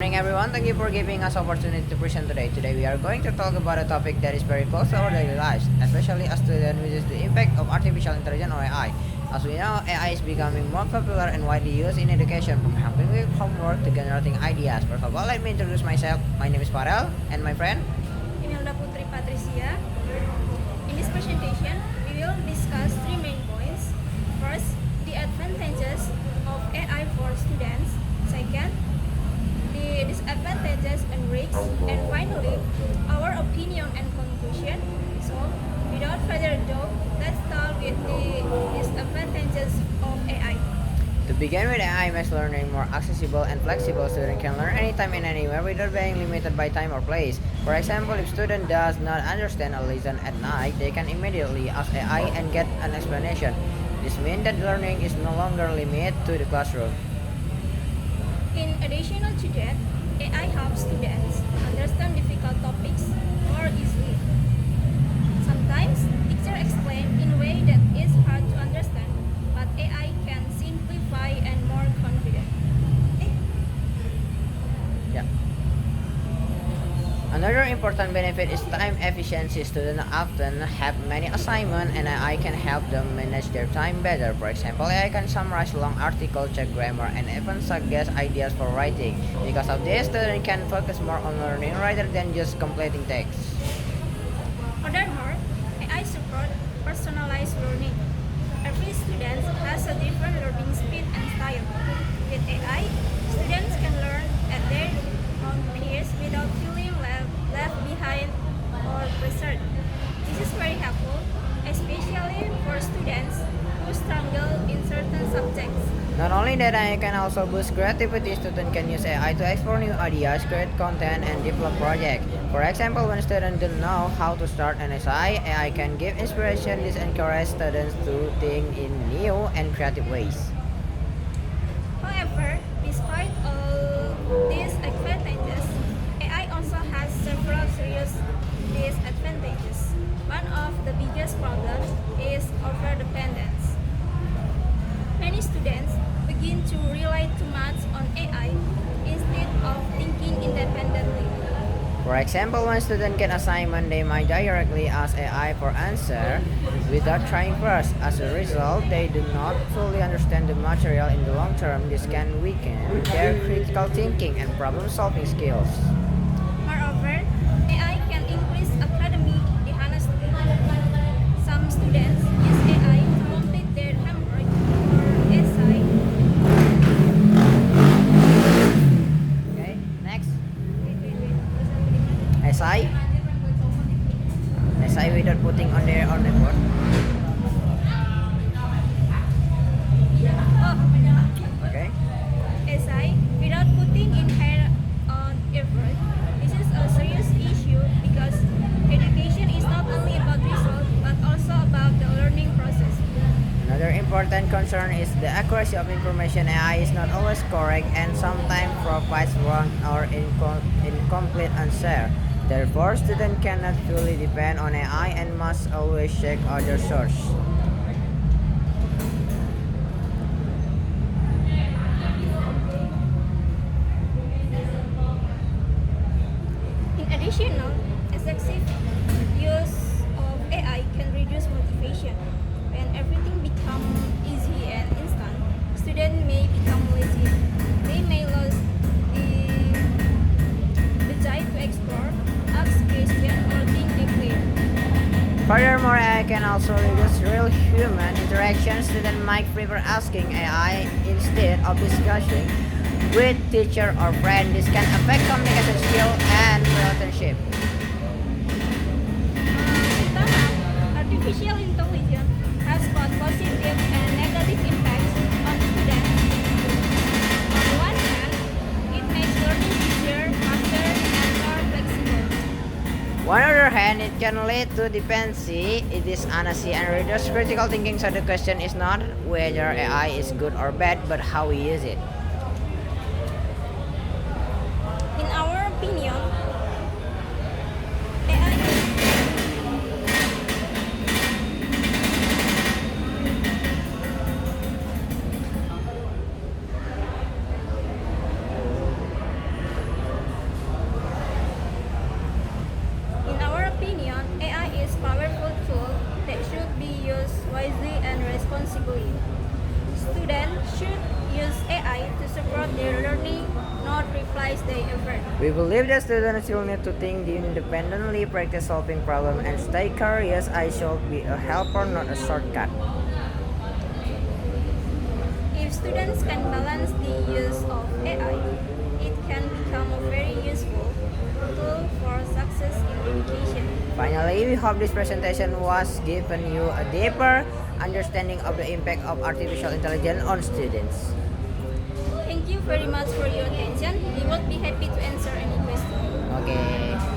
Morning everyone, thank you for giving us opportunity to present today. Today we are going to talk about a topic that is very close to our daily lives, especially as students, which is the impact of artificial intelligence or AI. As we know, AI is becoming more popular and widely used in education, from helping with homework to generating ideas. First of all, let me introduce myself. My name is Farel, and my friend. Imelda Putri Patricia. In this presentation, we will discuss three main points. First, the advantages of AI for students. Second, the disadvantages and risks. And finally, our opinion and conclusion. So, without further ado, let's start with the disadvantages of AI. To begin with, AI makes learning more accessible and flexible. Students can learn anytime and anywhere without being limited by time or place. For example, if student does not understand a lesson at night, they can immediately ask AI and get an explanation. This means that learning is no longer limited to the classroom. In addition to that, AI helps students understand difficult topics more easily. Sometimes teachers explain in a way that is hard to understand, but AI can simplify and more confident. Yeah. Another important benefit is time efficiency. Students often have many assignments and AI can help them manage their time better. For example, AI can summarize long articles, check grammar, and even suggest ideas for writing. Because of this, students can focus more on learning rather than just completing text. Furthermore, AI supports personalized learning. Every student has a different learning speed and style. With AI, students can learn at their own pace without feeling left behind or pressured. This is very helpful, especially for students who struggle in certain subjects. Not only that, AI can also boost creativity. Students can use AI to explore new ideas, create content, and develop projects. For example, when students don't know how to start an essay, AI can give inspiration. This encourages students to think in new and creative ways. However, despite all these advantages, AI also has several serious disadvantages. One of the biggest problems is overdependence. Many students begin to rely too much on AI instead of thinking independently. For example, when students get assignment, they might directly ask AI for answer without trying first. As a result, they do not fully understand the material in the long term. This can weaken their critical thinking and problem-solving skills. Moreover, AI can increase academic dishonesty. Some students use AI to complete their homework or essay. Okay, next. Wait. Essay. Essay without putting on their own effort. Oh, Okay. essay without putting in her own effort. This is a serious issue because education is not only about results but also about the learning process. Another important concern is the accuracy of information. AI is not always correct and sometimes provides wrong or incomplete answer. Therefore, students cannot fully depend on AI and must always check other sources. In addition, excessive use of AI can reduce motivation. When everything becomes easy and instant, students may become lazy. They may lose the desire to explore, ask questions, or think deeply. Furthermore, AI can also reduce real human interaction. Students might prefer asking AI instead of discussing with teacher or friend. This can affect communication skill and relationship. Artificial intelligence has both positive and negative impacts on students. On one hand, it makes learning easier, faster, and more flexible. On the other hand, it can lead to dependency, dishonesty, and reduce critical thinking. So the question is not whether AI is good or bad, but how we use it. In our opinion, AI realize their effort. We believe that students will need to think independently, practice solving problems, and stay curious. AI should be a helper, not a shortcut. If students can balance the use of AI, it can become a very useful tool for success in education. Finally, we hope this presentation was given you a deeper understanding of the impact of artificial intelligence on students. Thank you very much for your attention. We would be happy to answer any questions. Okay.